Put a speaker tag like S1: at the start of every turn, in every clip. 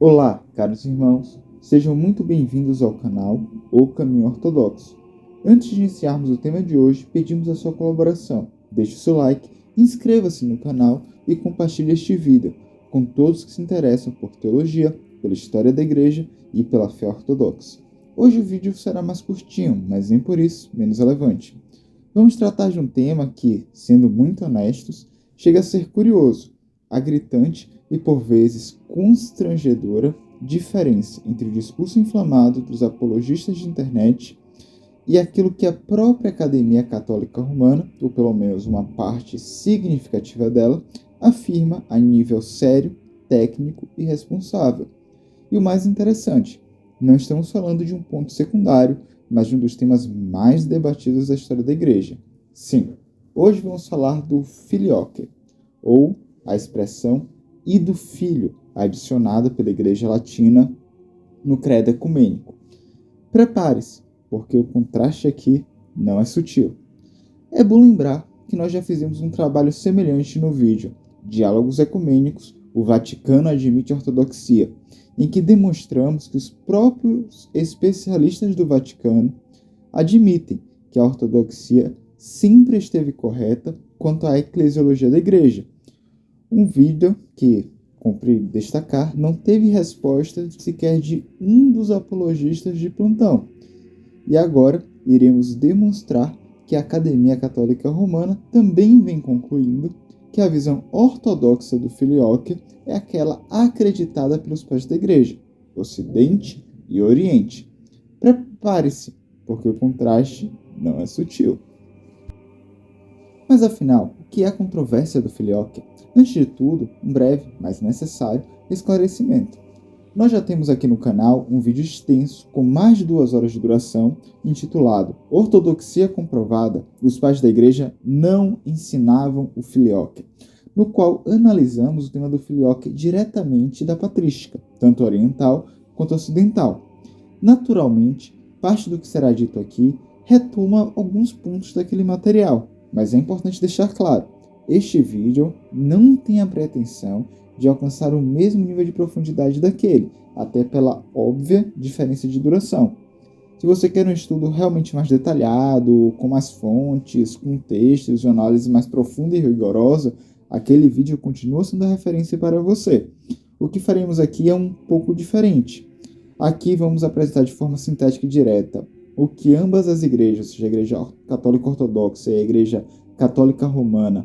S1: Olá, caros irmãos, sejam muito bem-vindos ao canal O Caminho Ortodoxo. Antes de iniciarmos o tema de hoje, pedimos a sua colaboração. Deixe o seu like, inscreva-se no canal e compartilhe este vídeo com todos que se interessam por teologia, pela história da igreja e pela fé ortodoxa. Hoje o vídeo será mais curtinho, mas nem por isso menos relevante. Vamos tratar de um tema que, sendo muito honestos, chega a ser curioso, a gritante e por vezes constrangedora diferença entre o discurso inflamado dos apologistas de internet e aquilo que a própria Academia Católica Romana, ou pelo menos uma parte significativa dela, afirma a nível sério, técnico e responsável. E o mais interessante, não estamos falando de um ponto secundário, mas de um dos temas mais debatidos da história da Igreja. Sim, hoje vamos falar do filioque, ou a expressão "e do filho", adicionada pela Igreja Latina no credo ecumênico. Prepare-se, porque o contraste aqui não é sutil. É bom lembrar que nós já fizemos um trabalho semelhante no vídeo Diálogos Ecumênicos, o Vaticano admite a ortodoxia, em que demonstramos que os próprios especialistas do Vaticano admitem que a ortodoxia sempre esteve correta quanto à eclesiologia da Igreja. Um vídeo que, cumpre destacar, não teve resposta sequer de um dos apologistas de plantão. E agora iremos demonstrar que a Academia Católica Romana também vem concluindo que a visão ortodoxa do filioque é aquela acreditada pelos pais da Igreja, Ocidente e Oriente. Prepare-se, porque o contraste não é sutil. Mas afinal, o que é a controvérsia do filioque? Antes de tudo, um breve, mas necessário, esclarecimento. Nós já temos aqui no canal um vídeo extenso, com mais de 2 horas de duração, intitulado Ortodoxia Comprovada, os pais da Igreja não ensinavam o filioque, no qual analisamos o tema do filioque diretamente da patrística, tanto oriental quanto ocidental. Naturalmente, parte do que será dito aqui retoma alguns pontos daquele material, mas é importante deixar claro, este vídeo não tem a pretensão de alcançar o mesmo nível de profundidade daquele, até pela óbvia diferença de duração. Se você quer um estudo realmente mais detalhado, com mais fontes, com textos e análise mais profunda e rigorosa, aquele vídeo continua sendo a referência para você. O que faremos aqui é um pouco diferente. Aqui vamos apresentar de forma sintética e direta o que ambas as igrejas, seja a Igreja Católica Ortodoxa e a Igreja Católica Romana,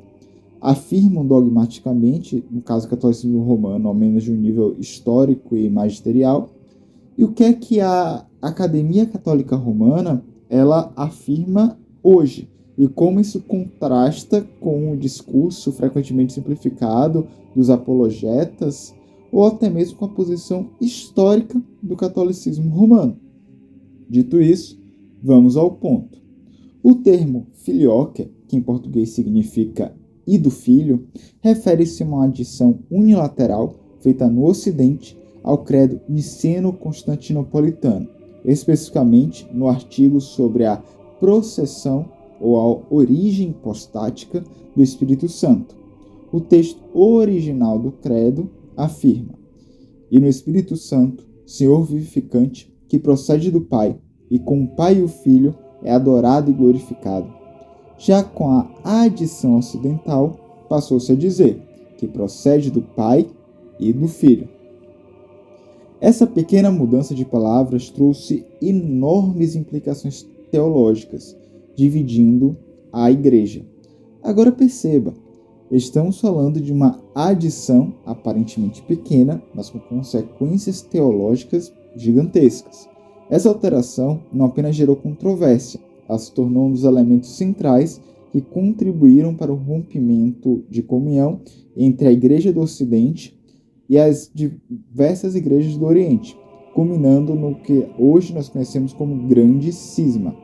S1: afirmam dogmaticamente, no caso do catolicismo romano, ao menos de um nível histórico e magisterial, e o que é que a Academia Católica Romana ela afirma hoje, e como isso contrasta com o discurso frequentemente simplificado dos apologetas, ou até mesmo com a posição histórica do catolicismo romano. Dito isso, vamos ao ponto. O termo filioque, que em português significa "e do filho", refere-se a uma adição unilateral feita no Ocidente ao credo niceno-constantinopolitano, especificamente no artigo sobre a processão ou a origem hipostática do Espírito Santo. O texto original do credo afirma: "E no Espírito Santo, Senhor vivificante, que procede do Pai, e com o Pai e o Filho é adorado e glorificado." Já com a adição ocidental, passou-se a dizer que procede do Pai e do Filho. Essa pequena mudança de palavras trouxe enormes implicações teológicas, dividindo a Igreja. Agora perceba, estamos falando de uma adição aparentemente pequena, mas com consequências teológicas gigantescas. Essa alteração não apenas gerou controvérsia, ela se tornou um dos elementos centrais que contribuíram para o rompimento de comunhão entre a Igreja do Ocidente e as diversas igrejas do Oriente, culminando no que hoje nós conhecemos como Grande Cisma.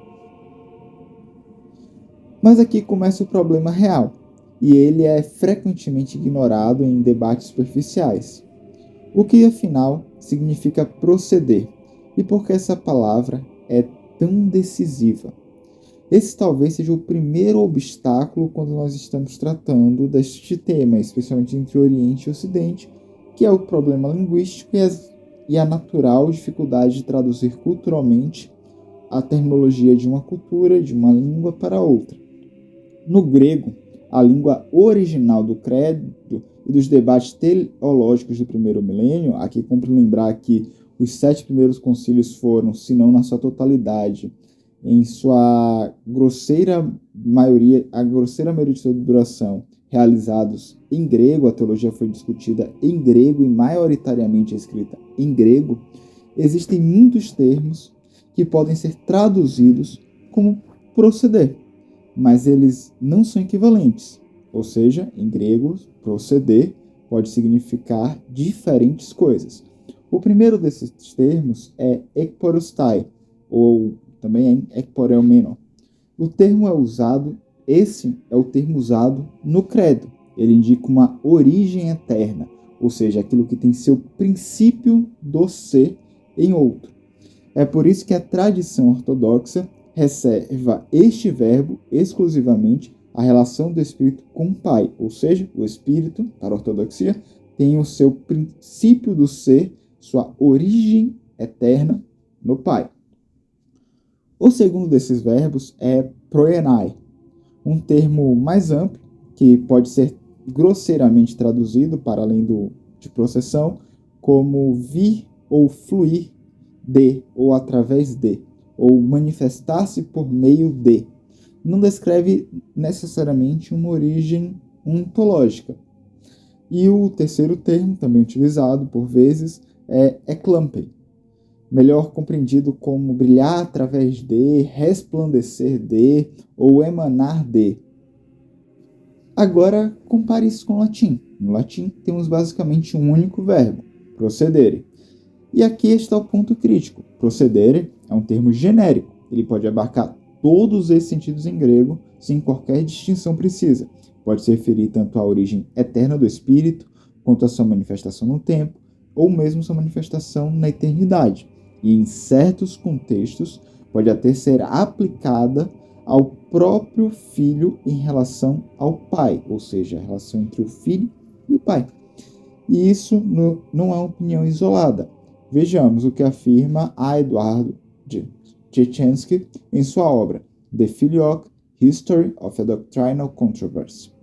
S1: Mas aqui começa o problema real, e ele é frequentemente ignorado em debates superficiais. O que, afinal, significa proceder? E por que essa palavra é tão decisiva? Esse talvez seja o primeiro obstáculo quando nós estamos tratando deste tema, especialmente entre Oriente e Ocidente, que é o problema linguístico e as e a natural dificuldade de traduzir culturalmente a terminologia de uma cultura, de uma língua para outra. No grego, a língua original do credo e dos debates teológicos do primeiro milênio, aqui cumpre lembrar que os 7 primeiros concílios foram, se não na sua totalidade, em sua grosseira maioria de sua duração, realizados em grego, a teologia foi discutida em grego e maioritariamente escrita em grego, existem muitos termos que podem ser traduzidos como proceder, mas eles não são equivalentes. Ou seja, em grego, proceder pode significar diferentes coisas. O primeiro desses termos é ekporostai, ou também é ekporeumenon. Esse é o termo usado no credo. Ele indica uma origem eterna, ou seja, aquilo que tem seu princípio do ser em outro. É por isso que a tradição ortodoxa reserva este verbo exclusivamente à relação do Espírito com o Pai, ou seja, o Espírito, para a ortodoxia, tem o seu princípio do ser, sua origem eterna no Pai. O segundo desses verbos é proenai, um termo mais amplo que pode ser grosseiramente traduzido, para além de processão, como vir ou fluir de ou através de, ou manifestar-se por meio de. Não descreve necessariamente uma origem ontológica. E o terceiro termo, também utilizado por vezes, é eklampei, melhor compreendido como brilhar através de, resplandecer de ou emanar de. Agora, compare isso com o latim. No latim, temos basicamente um único verbo, procedere. E aqui está o ponto crítico. Procedere é um termo genérico. Ele pode abarcar todos esses sentidos em grego, sem qualquer distinção precisa. Pode se referir tanto à origem eterna do Espírito, quanto à sua manifestação no tempo, ou mesmo sua manifestação na eternidade. E em certos contextos, pode até ser aplicada ao próprio Filho em relação ao Pai, ou seja, a relação entre o Filho e o Pai. E isso não é uma opinião isolada. Vejamos o que afirma a Eduardo Tchechenski em sua obra The Filioque, History of a Doctrinal Controversy.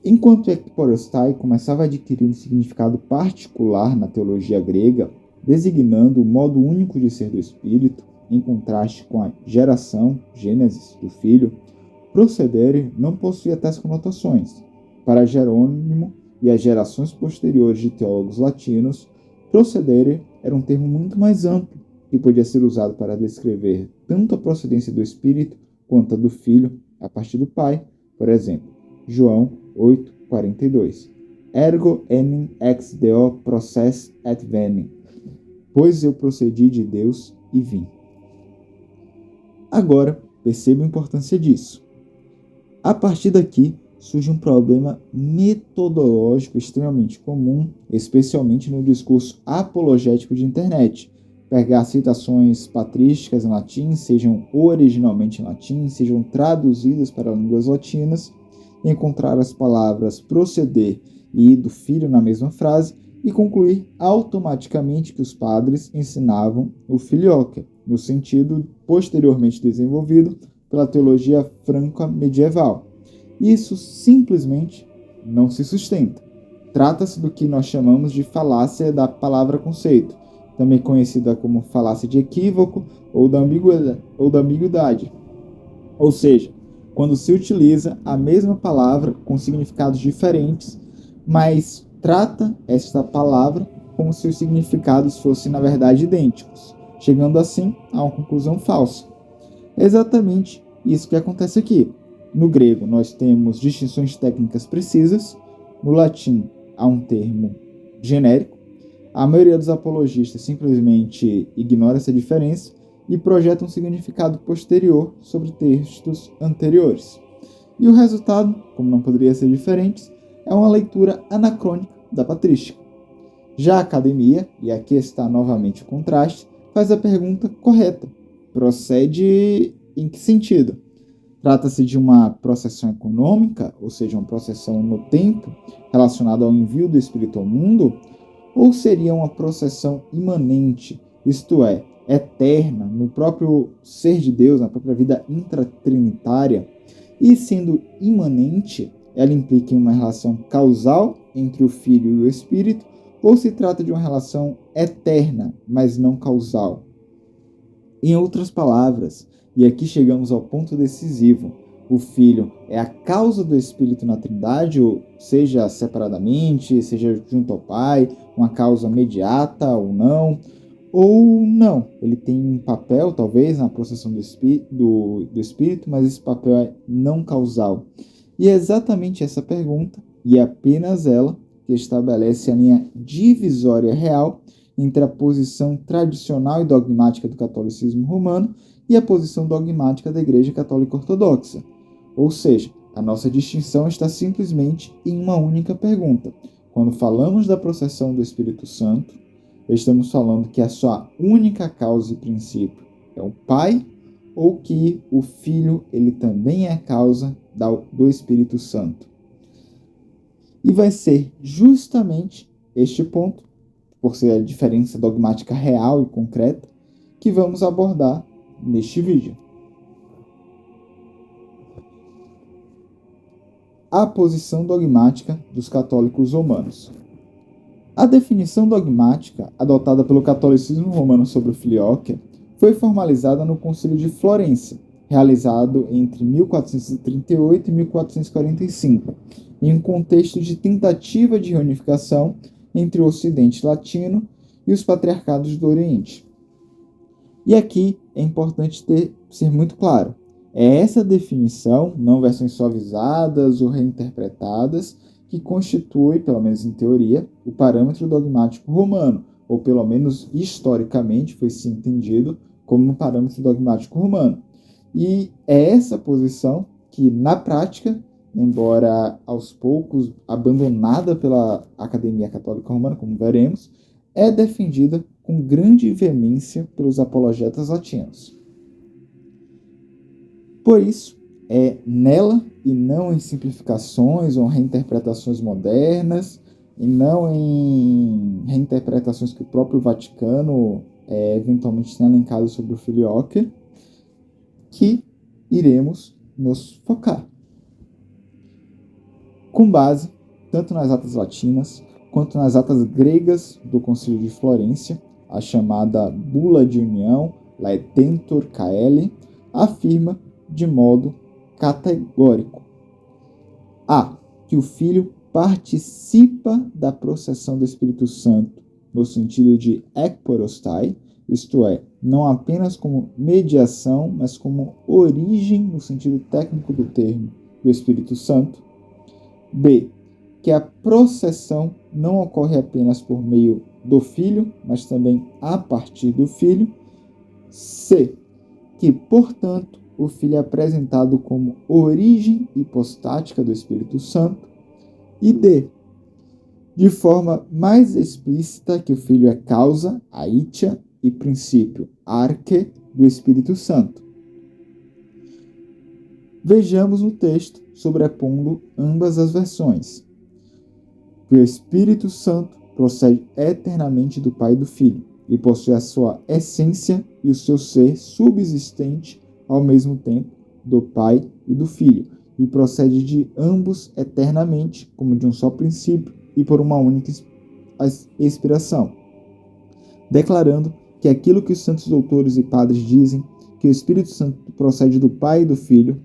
S1: Enquanto ekporostai começava a adquirir um significado particular na teologia grega, designando o modo único de ser do Espírito, em contraste com a geração, Gênesis, do Filho, procedere não possuía tais conotações. Para Jerônimo e as gerações posteriores de teólogos latinos, procedere era um termo muito mais amplo, que podia ser usado para descrever tanto a procedência do Espírito quanto a do Filho a partir do Pai. Por exemplo, João 8:42. Ergo enim ex Deo process et veni. Pois eu procedi de Deus e vim. Agora, perceba a importância disso. A partir daqui, surge um problema metodológico extremamente comum, especialmente no discurso apologético de internet. Pegar citações patrísticas em latim, sejam originalmente em latim, sejam traduzidas para línguas latinas, encontrar as palavras proceder e do filho na mesma frase e concluir automaticamente que os padres ensinavam o filioque, no sentido posteriormente desenvolvido pela teologia franco-medieval. Isso simplesmente não se sustenta. Trata-se do que nós chamamos de falácia da palavra-conceito, também conhecida como falácia de equívoco ou da ambiguidade. Ou seja, quando se utiliza a mesma palavra com significados diferentes, mas trata esta palavra como se os significados fossem, na verdade, idênticos, chegando assim a uma conclusão falsa. É exatamente isso que acontece aqui. No grego, nós temos distinções técnicas precisas. No latim, há um termo genérico. A maioria dos apologistas simplesmente ignora essa diferença e projeta um significado posterior sobre textos anteriores. E o resultado, como não poderia ser diferente, é uma leitura anacrônica da patrística. Já a academia, e aqui está novamente o contraste, faz a pergunta correta. Procede em que sentido? Trata-se de uma processão econômica, ou seja, uma processão no tempo, relacionada ao envio do Espírito ao mundo, Ou seria uma processão imanente, isto é, eterna, no próprio ser de Deus, na própria vida intratrinitária? E sendo imanente, ela implica em uma relação causal entre o Filho e o Espírito, ou se trata de uma relação eterna, mas não causal? Em outras palavras, e aqui chegamos ao ponto decisivo, o Filho é a causa do Espírito na Trindade, ou seja separadamente, seja junto ao Pai, uma causa imediata ou não. Ele tem um papel, talvez, na processão do Espírito, mas esse papel é não causal. E é exatamente essa pergunta, e apenas ela, que estabelece a linha divisória real entre a posição tradicional e dogmática do catolicismo romano e a posição dogmática da Igreja Católica Ortodoxa. Ou seja, a nossa distinção está simplesmente em uma única pergunta. Quando falamos da processão do Espírito Santo, estamos falando que a sua única causa e princípio é o Pai, ou que o Filho ele também é a causa do Espírito Santo. E vai ser justamente este ponto, por ser a diferença dogmática real e concreta, que vamos abordar neste vídeo. A posição dogmática dos católicos romanos. A definição dogmática adotada pelo catolicismo romano sobre o Filioque foi formalizada no Concílio de Florença, realizado entre 1438 e 1445, em um contexto de tentativa de reunificação entre o Ocidente Latino e os patriarcados do Oriente. E aqui é importante ser muito claro, é essa definição, não versões suavizadas ou reinterpretadas, que constitui, pelo menos em teoria, o parâmetro dogmático romano, ou pelo menos historicamente foi se entendido como um parâmetro dogmático romano. E é essa posição que, na prática, embora aos poucos abandonada pela Academia Católica Romana, como veremos, é defendida com grande veemência pelos apologetas latinos. Por isso, é nela e não em simplificações ou reinterpretações modernas, e não em reinterpretações que o próprio Vaticano eventualmente tem elencado sobre o Filioque, que iremos nos focar. Com base tanto nas atas latinas quanto nas atas gregas do Concílio de Florência, a chamada Bula de União, Laetentur Caeli, afirma de modo categórico que o Filho participa da processão do Espírito Santo no sentido de ekporostai, isto é, não apenas como mediação, mas como origem no sentido técnico do termo do Espírito Santo. B, que a processão não ocorre apenas por meio do Filho, mas também a partir do Filho. C, que, portanto, o Filho é apresentado como origem hipostática do Espírito Santo. E D, de forma mais explícita, que o Filho é causa, aitia, e princípio, arche, do Espírito Santo. Vejamos no texto, sobrepondo ambas as versões. O Espírito Santo procede eternamente do Pai e do Filho, e possui a sua essência e o seu ser subsistente ao mesmo tempo do Pai e do Filho, e procede de ambos eternamente, como de um só princípio e por uma única inspiração, declarando que aquilo que os santos doutores e padres dizem, que o Espírito Santo procede do Pai e do Filho,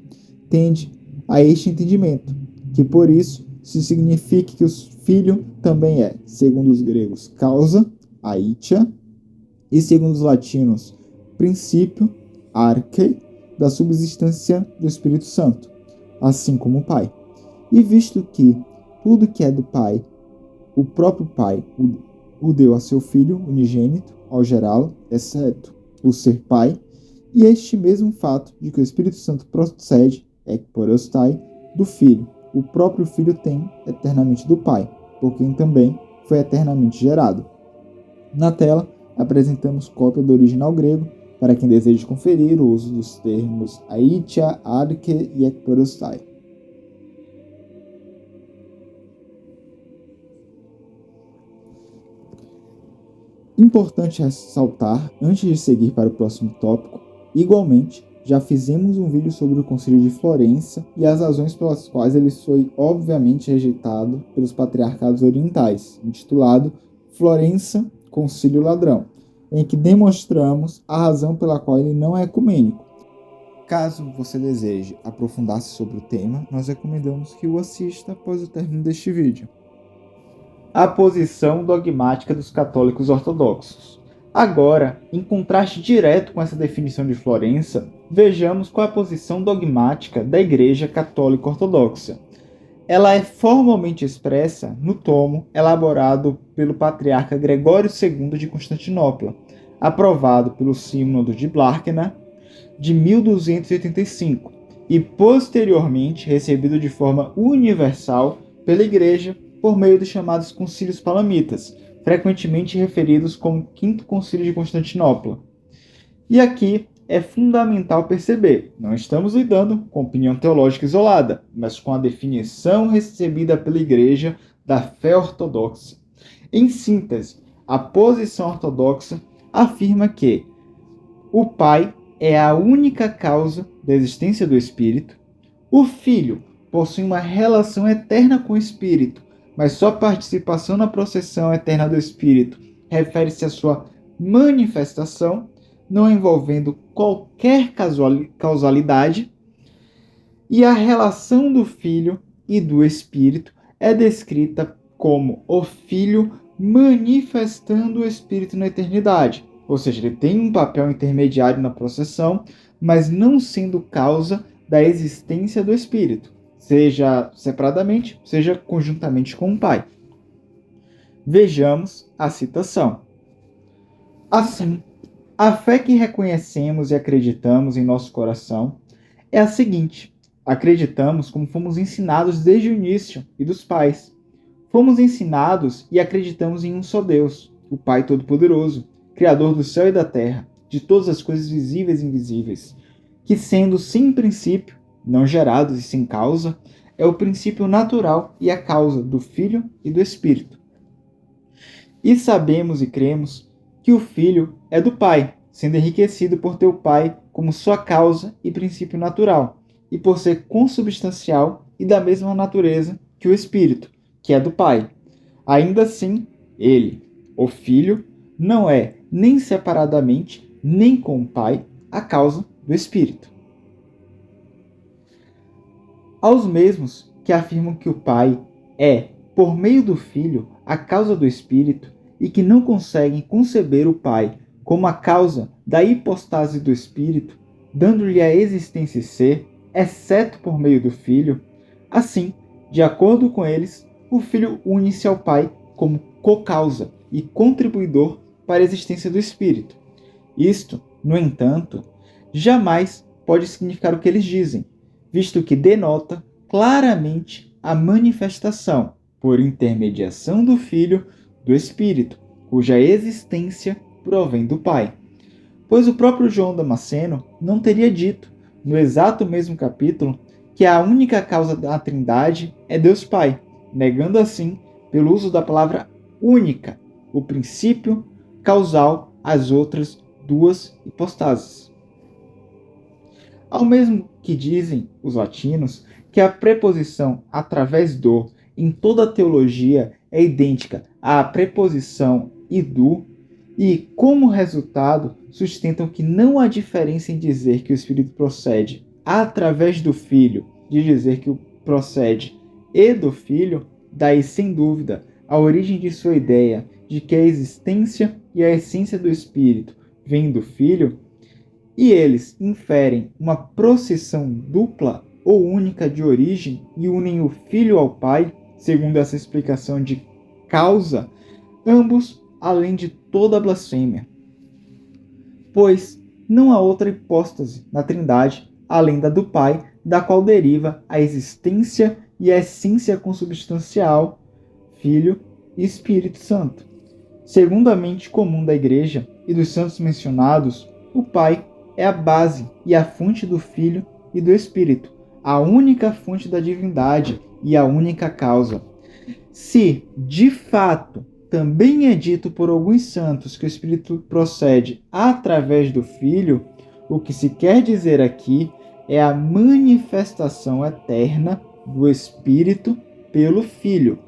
S1: tende a este entendimento, que por isso se signifique que o Filho também é, segundo os gregos, causa, aitia, e segundo os latinos, princípio, arche, da subsistência do Espírito Santo, assim como o Pai. E visto que tudo que é do Pai, o próprio Pai o deu a seu Filho unigênito ao gerá-lo, exceto o ser Pai, e este mesmo fato de que o Espírito Santo procede, ekporostai, do Filho, o próprio Filho tem eternamente do Pai, por quem também foi eternamente gerado. Na tela, apresentamos cópia do original grego, para quem deseja conferir o uso dos termos aitia, arche e ekporostai. Importante ressaltar, antes de seguir para o próximo tópico, igualmente, já fizemos um vídeo sobre o Concílio de Florença e as razões pelas quais ele foi obviamente rejeitado pelos patriarcados orientais, intitulado Florença, Concílio Ladrão, em que demonstramos a razão pela qual ele não é ecumênico. Caso você deseje aprofundar-se sobre o tema, nós recomendamos que o assista após o término deste vídeo. A posição dogmática dos católicos ortodoxos. Agora, em contraste direto com essa definição de Florença, vejamos qual é a posição dogmática da Igreja Católica Ortodoxa. Ela é formalmente expressa no tomo elaborado pelo patriarca Gregório II de Constantinopla, aprovado pelo Sínodo de Blárkena de 1285 e posteriormente recebido de forma universal pela Igreja por meio dos chamados concílios palamitas, frequentemente referidos como Quinto Concílio de Constantinopla. E aqui é fundamental perceber, não estamos lidando com opinião teológica isolada, mas com a definição recebida pela Igreja da fé ortodoxa. Em síntese, a posição ortodoxa afirma que o Pai é a única causa da existência do Espírito, o Filho possui uma relação eterna com o Espírito, mas sua participação na processão eterna do Espírito refere-se à sua manifestação, não envolvendo qualquer causalidade, e a relação do Filho e do Espírito é descrita como o Filho manifestando o Espírito na eternidade, ou seja, ele tem um papel intermediário na processão, mas não sendo causa da existência do Espírito, seja separadamente, seja conjuntamente com o Pai. Vejamos a citação. Assim, a fé que reconhecemos e acreditamos em nosso coração é a seguinte: acreditamos como fomos ensinados desde o início e dos pais. Fomos ensinados e acreditamos em um só Deus, o Pai Todo-Poderoso, Criador do céu e da terra, de todas as coisas visíveis e invisíveis, que sendo sem princípio, não gerados e sem causa, é o princípio natural e a causa do Filho e do Espírito. E sabemos e cremos que o Filho é do Pai, sendo enriquecido por teu Pai como sua causa e princípio natural, e por ser consubstancial e da mesma natureza que o Espírito, que é do Pai. Ainda assim, ele, o Filho, não é nem separadamente, nem com o Pai, a causa do Espírito. Aos mesmos que afirmam que o Pai é, por meio do Filho, a causa do Espírito, e que não conseguem conceber o Pai como a causa da hipostase do Espírito, dando-lhe a existência e ser, exceto por meio do Filho, assim, de acordo com eles, o Filho une-se ao Pai como co-causa e contribuidor para a existência do Espírito. Isto, no entanto, jamais pode significar o que eles dizem, visto que denota claramente a manifestação, por intermediação do Filho, do Espírito, cuja existência provém do Pai. Pois o próprio João Damasceno não teria dito, no exato mesmo capítulo, que a única causa da Trindade é Deus Pai, negando assim, pelo uso da palavra única, o princípio causal às outras duas hipostases. Ao mesmo que dizem os latinos que a preposição através do em toda a teologia é idêntica à preposição idu, e, como resultado, sustentam que não há diferença em dizer que o Espírito procede através do Filho, de dizer que procede e do Filho, daí, sem dúvida, a origem de sua ideia de que a existência e a essência do Espírito vêm do Filho, e eles inferem uma processão dupla ou única de origem e unem o Filho ao Pai, segundo essa explicação de causa, ambos além de toda blasfêmia. Pois não há outra hipóstase na Trindade, além da do Pai, da qual deriva a existência e a essência consubstancial, Filho e Espírito Santo. Segundo a mente comum da Igreja e dos santos mencionados, o Pai é a base e a fonte do Filho e do Espírito, a única fonte da divindade e a única causa. Se, de fato, também é dito por alguns santos que o Espírito procede através do Filho, o que se quer dizer aqui é a manifestação eterna do Espírito pelo Filho,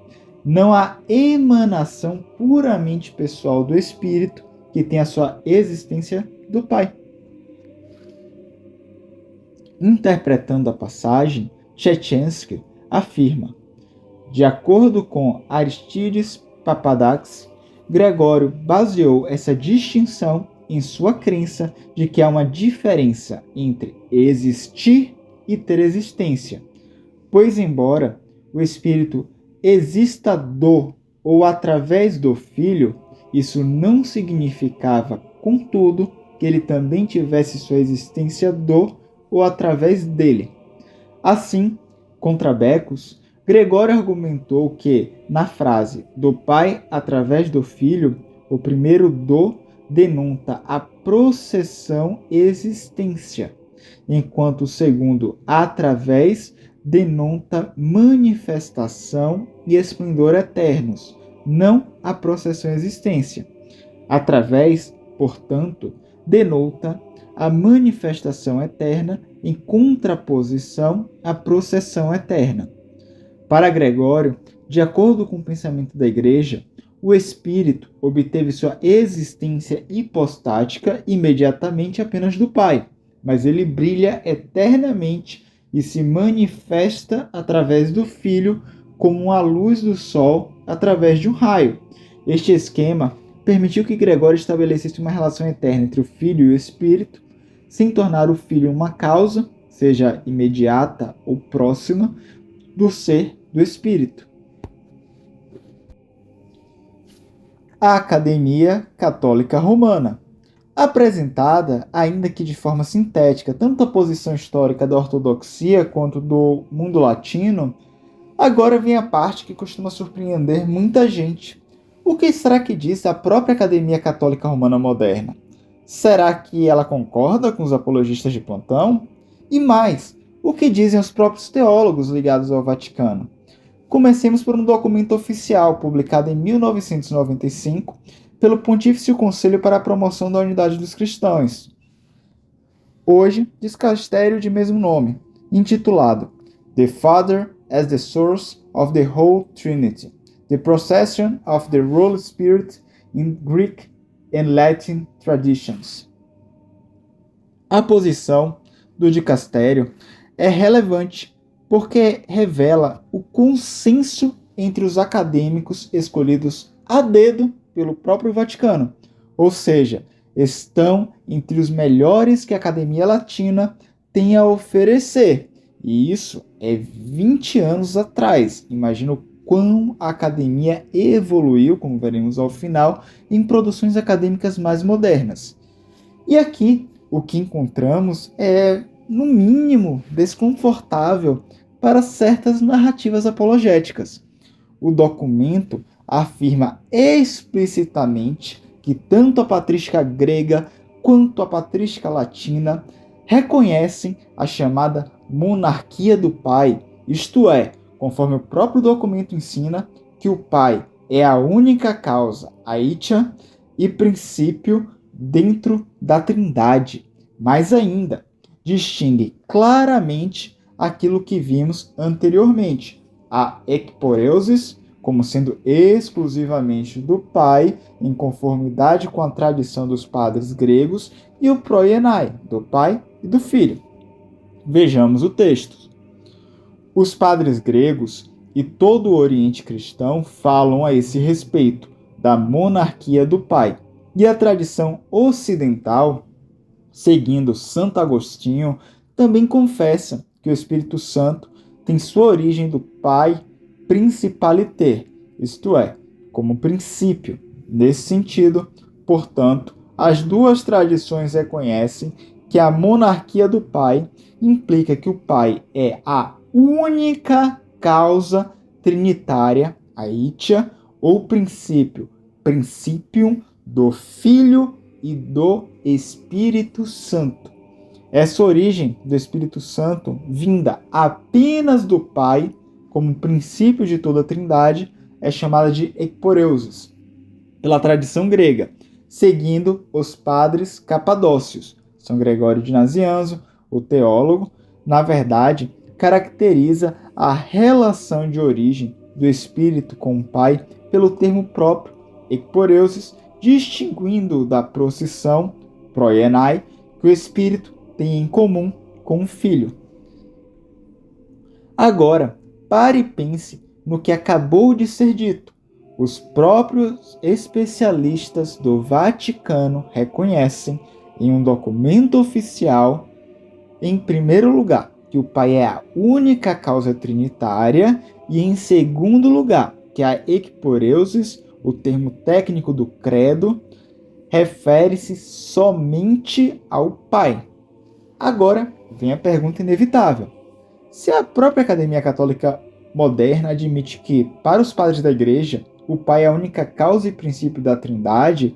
S1: não a emanação puramente pessoal do Espírito, que tem a sua existência do Pai. Interpretando a passagem, Tchetchensky afirma: de acordo com Aristides Papadax, Gregório baseou essa distinção em sua crença de que há uma diferença entre existir e ter existência, pois embora o Espírito exista do ou através do Filho, isso não significava, contudo, que ele também tivesse sua existência do ou através dele. Assim, contra Becos, Gregório argumentou que, na frase do Pai através do Filho, o primeiro do denota a processão existência, enquanto o segundo através denota manifestação e esplendor eternos, não a processão existência. Através, portanto, denota a manifestação eterna em contraposição à processão eterna. Para Gregório, de acordo com o pensamento da Igreja, o Espírito obteve sua existência hipostática imediatamente apenas do Pai, mas ele brilha eternamente e se manifesta através do Filho como a luz do sol através de um raio. Este esquema permitiu que Gregório estabelecesse uma relação eterna entre o Filho e o Espírito, sem tornar o Filho uma causa, seja imediata ou próxima, do ser do Espírito. A Academia Católica Romana. Apresentada, ainda que de forma sintética, tanto a posição histórica da ortodoxia quanto do mundo latino, agora vem a parte que costuma surpreender muita gente. O que será que diz a própria Academia Católica Romana moderna? Será que ela concorda com os apologistas de plantão? E mais, o que dizem os próprios teólogos ligados ao Vaticano? Comecemos por um documento oficial publicado em 1995 pelo Pontifício Conselho para a Promoção da Unidade dos Cristãos, hoje Dicastério de mesmo nome, intitulado The Father as the Source of the Whole Trinity, The Procession of the Holy Spirit in Greek and Latin Traditions. A posição do dicastério é relevante porque revela o consenso entre os acadêmicos escolhidos a dedo pelo próprio Vaticano, ou seja, estão entre os melhores que a Academia Latina tem a oferecer, e isso é 20 anos atrás. Imagina o quão a academia evoluiu, como veremos ao final, em produções acadêmicas mais modernas. E aqui o que encontramos é, no mínimo, desconfortável para certas narrativas apologéticas. O documento afirma explicitamente que tanto a patrística grega quanto a patrística latina reconhecem a chamada monarquia do Pai, isto é, conforme o próprio documento ensina, que o Pai é a única causa, aitia, e princípio dentro da Trindade. Mais ainda, distingue claramente aquilo que vimos anteriormente, a ekporeusis como sendo exclusivamente do Pai, em conformidade com a tradição dos padres gregos, e o proienai, do Pai e do Filho. Vejamos o texto. Os padres gregos e todo o Oriente cristão falam a esse respeito da monarquia do Pai, e a tradição ocidental, seguindo Santo Agostinho, também confessa que o Espírito Santo tem sua origem do Pai principalité, isto é, como princípio. Nesse sentido, portanto, as duas tradições reconhecem que a monarquia do Pai implica que o Pai é a única causa trinitária, aitia, ou princípio, principium do Filho e do Espírito Santo. Essa origem do Espírito Santo, vinda apenas do Pai, como princípio de toda a Trindade, é chamada de ekporeusis. pela tradição grega, seguindo os padres capadócios. São Gregório de Nazianzo, o teólogo, na verdade, caracteriza a relação de origem do espírito com o Pai pelo termo próprio, ekporeusis, distinguindo-o da procissão, proienai, que o espírito tem em comum com o filho. Agora, pare e pense no que acabou de ser dito. Os próprios especialistas do Vaticano reconhecem, em um documento oficial, em primeiro lugar, que o Pai é a única causa trinitária, e em segundo lugar, que a ekporeusis, o termo técnico do credo, refere-se somente ao Pai. Agora vem a pergunta inevitável. Se a própria Academia Católica moderna admite que, para os padres da Igreja, o Pai é a única causa e princípio da Trindade,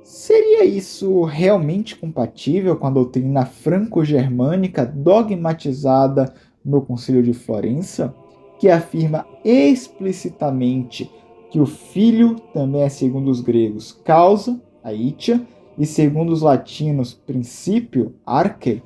S1: seria isso realmente compatível com a doutrina franco-germânica dogmatizada no Concílio de Florença, que afirma explicitamente que o Filho também é, segundo os gregos, causa, aitia, e segundo os latinos, princípio, arche?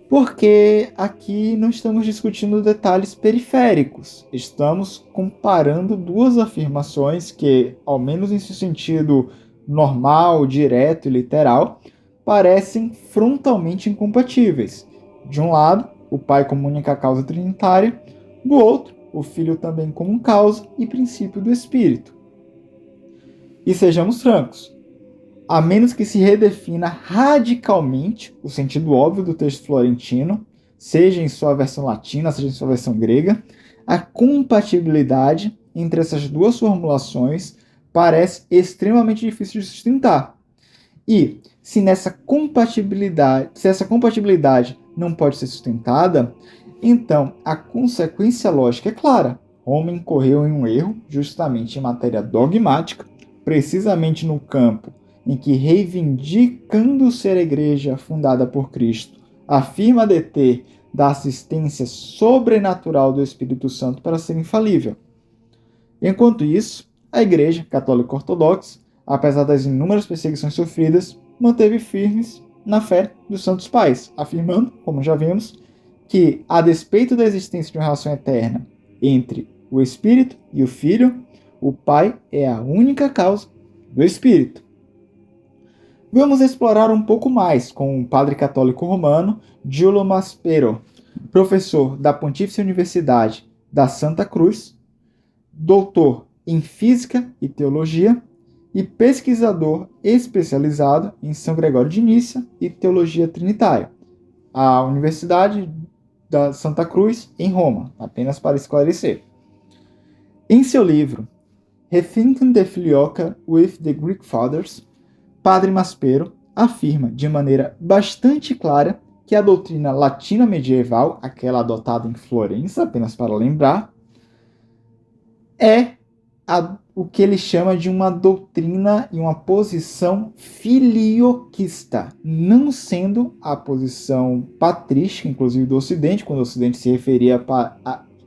S1: Porque aqui não estamos discutindo detalhes periféricos, estamos comparando duas afirmações que, ao menos em seu sentido normal, direto e literal, parecem frontalmente incompatíveis. De um lado, o Pai como única causa trinitária, do outro, o Filho também como causa e princípio do Espírito. E sejamos francos, a menos que se redefina radicalmente o sentido óbvio do texto florentino, seja em sua versão latina, seja em sua versão grega, a compatibilidade entre essas duas formulações parece extremamente difícil de sustentar. E se essa compatibilidade não pode ser sustentada, então a consequência lógica é clara. Roma incorreu em um erro justamente em matéria dogmática, precisamente no campo em que, reivindicando ser a igreja fundada por Cristo, afirma deter da assistência sobrenatural do Espírito Santo para ser infalível. Enquanto isso, a Igreja Católica Ortodoxa, apesar das inúmeras perseguições sofridas, manteve firmes na fé dos Santos Pais, afirmando, como já vimos, que, a despeito da existência de uma relação eterna entre o Espírito e o Filho, o Pai é a única causa do Espírito. Vamos explorar um pouco mais com o padre católico romano Giulio Maspero, professor da Pontífice Universidade da Santa Cruz, doutor em Física e Teologia e pesquisador especializado em São Gregório de Nícia e Teologia Trinitária, a Universidade da Santa Cruz, em Roma, apenas para esclarecer. Em seu livro Rethinking the Filioque with the Greek Fathers, Padre Maspero afirma de maneira bastante clara que a doutrina latina medieval, aquela adotada em Florença, apenas para lembrar, é o que ele chama de uma doutrina e uma posição filioquista, não sendo a posição patrística, inclusive do Ocidente, quando o Ocidente se referia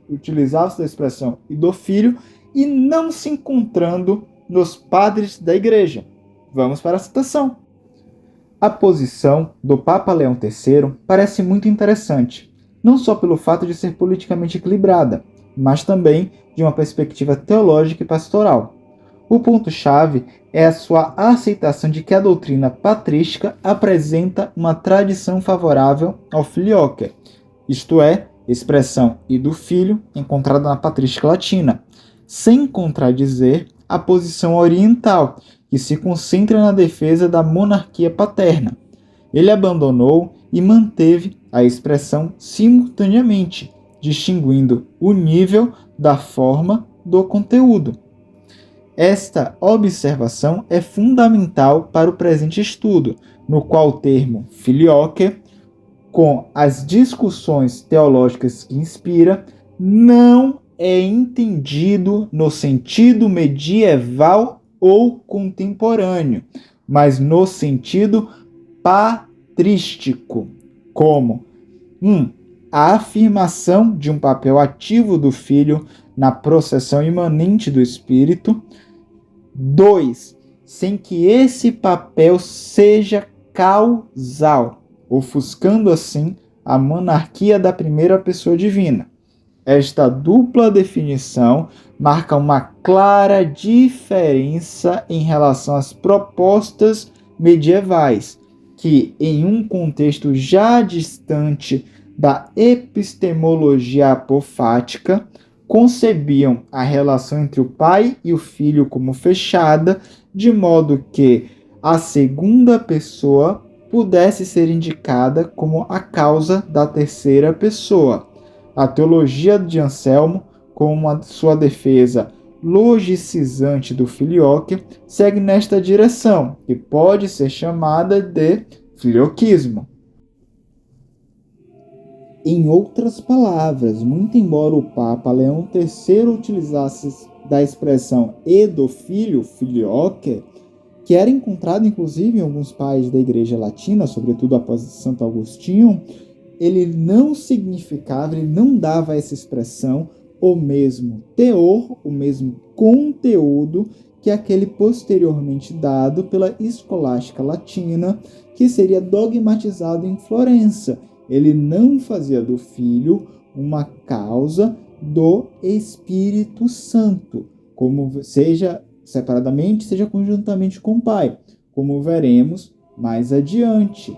S1: utilizava-se da expressão e do filho, e não se encontrando nos padres da Igreja. Vamos para a citação. A posição do Papa Leão III parece muito interessante, não só pelo fato de ser politicamente equilibrada, mas também de uma perspectiva teológica e pastoral. O ponto-chave é a sua aceitação de que a doutrina patrística apresenta uma tradição favorável ao filioque, isto é, expressão e do filho encontrada na patrística latina, sem contradizer a posição oriental, que se concentra na defesa da monarquia paterna. Ele abandonou e manteve a expressão simultaneamente, distinguindo o nível da forma do conteúdo. Esta observação é fundamental para o presente estudo, no qual o termo filioque, com as discussões teológicas que inspira, não é entendido no sentido medieval ou contemporâneo, mas no sentido patrístico, como a afirmação de um papel ativo do Filho na processão imanente do Espírito, 2. Sem que esse papel seja causal, ofuscando assim a monarquia da primeira pessoa divina. Esta dupla definição marca uma clara diferença em relação às propostas medievais, que, em um contexto já distante da epistemologia apofática, concebiam a relação entre o pai e o filho como fechada, de modo que a segunda pessoa pudesse ser indicada como a causa da terceira pessoa. A teologia de Anselmo, com a sua defesa logicizante do filioque, segue nesta direção, que pode ser chamada de filioquismo. Em outras palavras, muito embora o Papa Leão III utilizasse da expressão e do filho, filioque, que era encontrado inclusive em alguns países da Igreja Latina, sobretudo após Santo Agostinho, ele não significava, ele não dava a essa expressão o mesmo teor, o mesmo conteúdo que aquele posteriormente dado pela escolástica latina, que seria dogmatizado em Florença. Ele não fazia do Filho uma causa do Espírito Santo, como seja separadamente, seja conjuntamente com o Pai, como veremos mais adiante.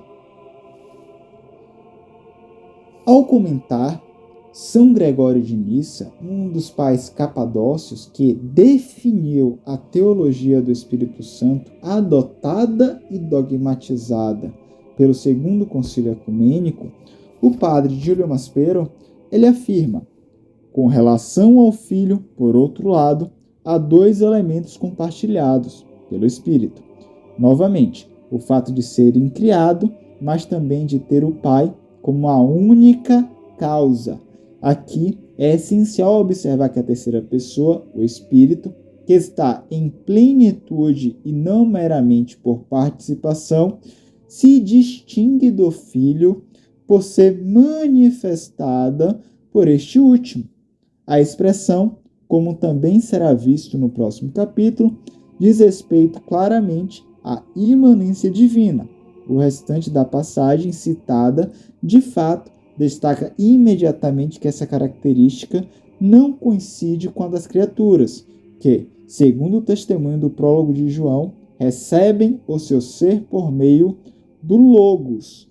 S1: Ao comentar, São Gregório de Nissa, um dos pais capadócios que definiu a teologia do Espírito Santo, adotada e dogmatizada pelo Segundo Concílio Ecumênico, o padre Giulio Maspero, ele afirma: com relação ao Filho, por outro lado, há dois elementos compartilhados pelo Espírito. Novamente, o fato de ser incriado, mas também de ter o Pai como a única causa. Aqui é essencial observar que a terceira pessoa, o Espírito, que está em plenitude e não meramente por participação, se distingue do Filho por ser manifestada por este último. A expressão, como também será visto no próximo capítulo, diz respeito claramente à imanência divina. O restante da passagem citada, de fato, destaca imediatamente que essa característica não coincide com a das criaturas, que, segundo o testemunho do prólogo de João, recebem o seu ser por meio do Logos.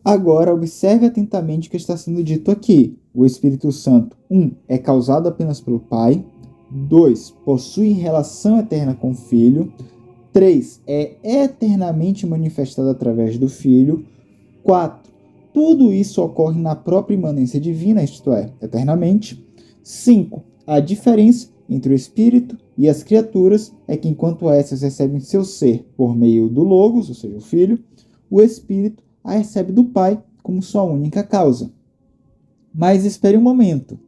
S1: Agora, observe atentamente o que está sendo dito aqui. O Espírito Santo, 1. É causado apenas pelo Pai. 2. Possui relação eterna com o Filho. 3. É eternamente manifestado através do Filho. 4. Tudo isso ocorre na própria imanência divina, isto é, eternamente. 5. A diferença entre o Espírito e as criaturas é que, enquanto essas recebem seu ser por meio do Logos, ou seja, o Filho, o Espírito a recebe do Pai como sua única causa. Mas espere um momento.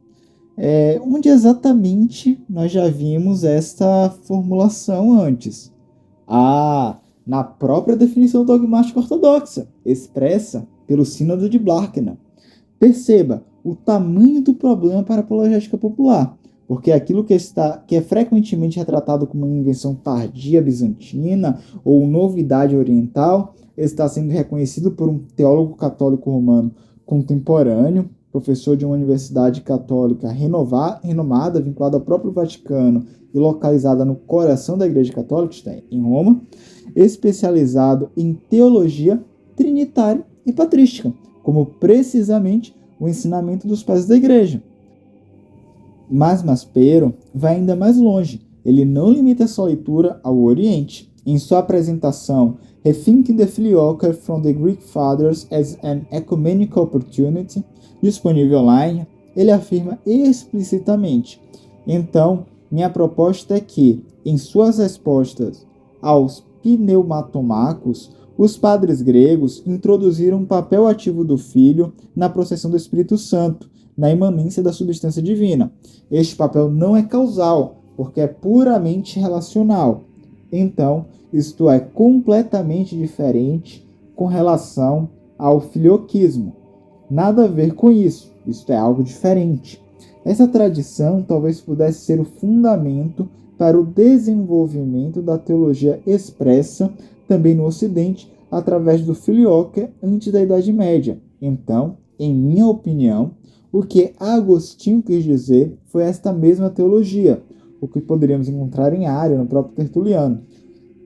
S1: Onde exatamente nós já vimos esta formulação antes? Na própria definição dogmática ortodoxa, expressa pelo Sínodo de Blárkena. Perceba o tamanho do problema para a apologética popular, porque aquilo que é frequentemente retratado como uma invenção tardia bizantina ou novidade oriental está sendo reconhecido por um teólogo católico romano contemporâneo, professor de uma universidade católica renomada, vinculada ao próprio Vaticano e localizada no coração da Igreja Católica, está em Roma, especializado em teologia trinitária e patrística, como precisamente o ensinamento dos pais da Igreja. Mas Maspero vai ainda mais longe. Ele não limita sua leitura ao Oriente. Em sua apresentação Rethinking the Filioque from the Greek Fathers as an Ecumenical Opportunity, disponível online, ele afirma explicitamente: então, minha proposta é que, em suas respostas aos pneumatomacos, os padres gregos introduziram um papel ativo do Filho na processão do Espírito Santo, na imanência da substância divina. Este papel não é causal, porque é puramente relacional. Então, isto é completamente diferente com relação ao filioquismo. Nada a ver com isso, isto é algo diferente. Essa tradição talvez pudesse ser o fundamento para o desenvolvimento da teologia expressa também no Ocidente através do Filioque antes da Idade Média. Então, em minha opinião, o que Agostinho quis dizer foi esta mesma teologia, o que poderíamos encontrar em Ário, no próprio Tertuliano.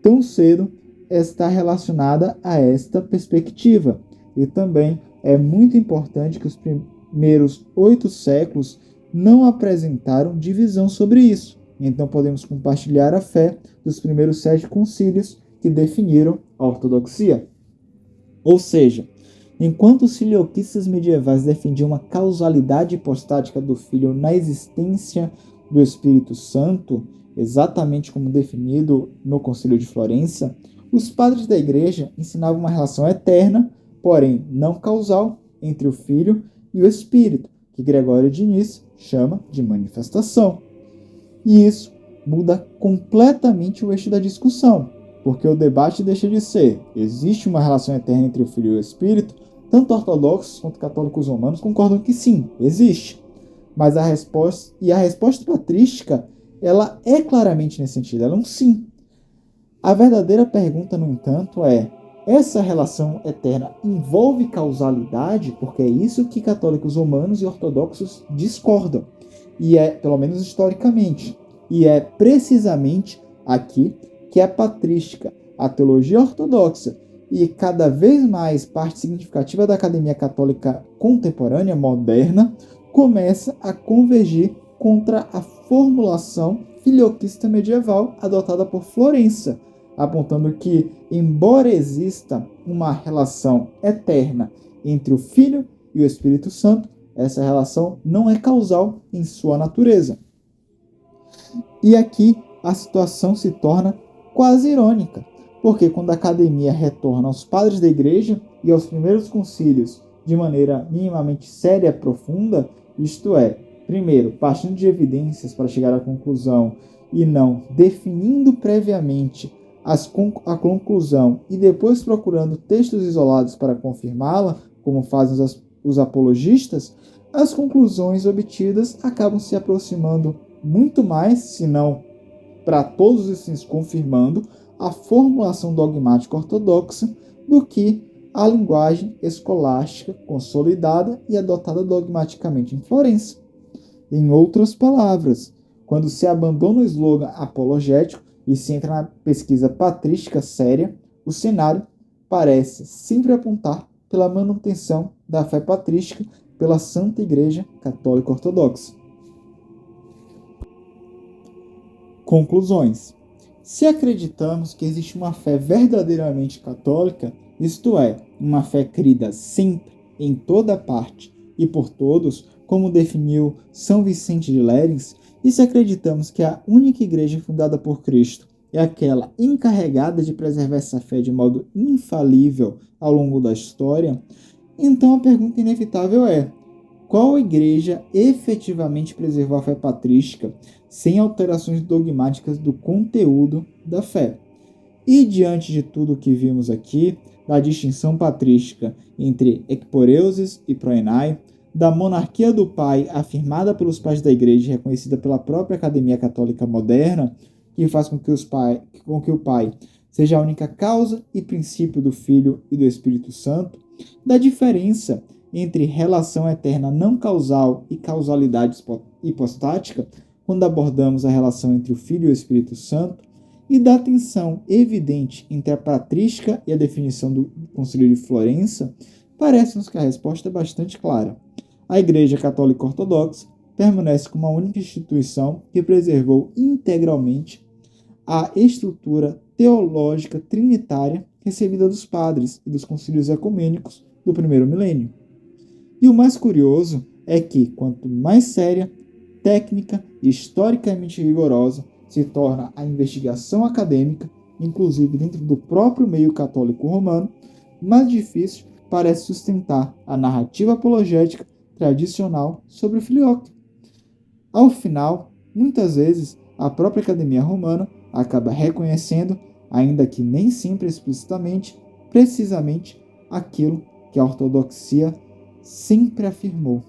S1: Tão cedo está relacionada a esta perspectiva. E também é muito importante que os primeiros 8 séculos não apresentaram divisão sobre isso. Então podemos compartilhar a fé dos primeiros 7 concílios que definiram a ortodoxia. Ou seja, enquanto os filioquistas medievais defendiam uma causalidade hipostática do Filho na existência do Espírito Santo, exatamente como definido no Concílio de Florença, os padres da Igreja ensinavam uma relação eterna, porém não causal, entre o Filho e o Espírito, que Gregório de Nice chama de manifestação. E isso muda completamente o eixo da discussão, porque o debate deixa de ser: existe uma relação eterna entre o Filho e o Espírito? Tanto ortodoxos quanto católicos romanos concordam que sim, existe. Mas a resposta patrística, ela é claramente nesse sentido, ela é um sim. A verdadeira pergunta, no entanto, é: essa relação eterna envolve causalidade? Porque é isso que católicos romanos e ortodoxos discordam, e é, pelo menos historicamente, e é precisamente aqui que a patrística, a teologia ortodoxa e cada vez mais parte significativa da academia católica contemporânea, moderna, começa a convergir contra a formulação filioquista medieval adotada por Florença, apontando que, embora exista uma relação eterna entre o Filho e o Espírito Santo, essa relação não é causal em sua natureza. E aqui a situação se torna quase irônica, porque quando a academia retorna aos padres da Igreja e aos primeiros concílios de maneira minimamente séria e profunda, isto é, primeiro, partindo de evidências para chegar à conclusão e não definindo previamente a conclusão e depois procurando textos isolados para confirmá-la, como fazem os apologistas, as conclusões obtidas acabam se aproximando muito mais, se não para todos os fins confirmando, a formulação dogmática ortodoxa do que a linguagem escolástica consolidada e adotada dogmaticamente em Florença. Em outras palavras, quando se abandona o slogan apologético e se entra na pesquisa patrística séria, o cenário parece sempre apontar pela manutenção da fé patrística pela Santa Igreja Católica Ortodoxa. Conclusões. Se acreditamos que existe uma fé verdadeiramente católica, isto é, uma fé crida sempre, em toda parte e por todos, como definiu São Vicente de Lérins, e se acreditamos que a única igreja fundada por Cristo é aquela encarregada de preservar essa fé de modo infalível ao longo da história, então a pergunta inevitável é: qual igreja efetivamente preservou a fé patrística sem alterações dogmáticas do conteúdo da fé? E diante de tudo o que vimos aqui, da distinção patrística entre ecporeuses e proenai, da monarquia do Pai afirmada pelos pais da Igreja e reconhecida pela própria Academia Católica Moderna, que faz com que o Pai seja a única causa e princípio do Filho e do Espírito Santo, da diferença entre relação eterna não causal e causalidade hipostática, quando abordamos a relação entre o Filho e o Espírito Santo, e da tensão evidente entre a patrística e a definição do Concílio de Florença, parece-nos que a resposta é bastante clara. A Igreja Católica Ortodoxa permanece como a única instituição que preservou integralmente a estrutura teológica trinitária recebida dos padres e dos concílios ecumênicos do primeiro milênio. E o mais curioso é que, quanto mais séria, técnica e historicamente rigorosa se torna a investigação acadêmica, inclusive dentro do próprio meio católico romano, mais difícil parece sustentar a narrativa apologética tradicional sobre o filioque. Ao final, muitas vezes, a própria Academia Romana acaba reconhecendo, ainda que nem sempre explicitamente, precisamente aquilo que a ortodoxia sempre afirmou.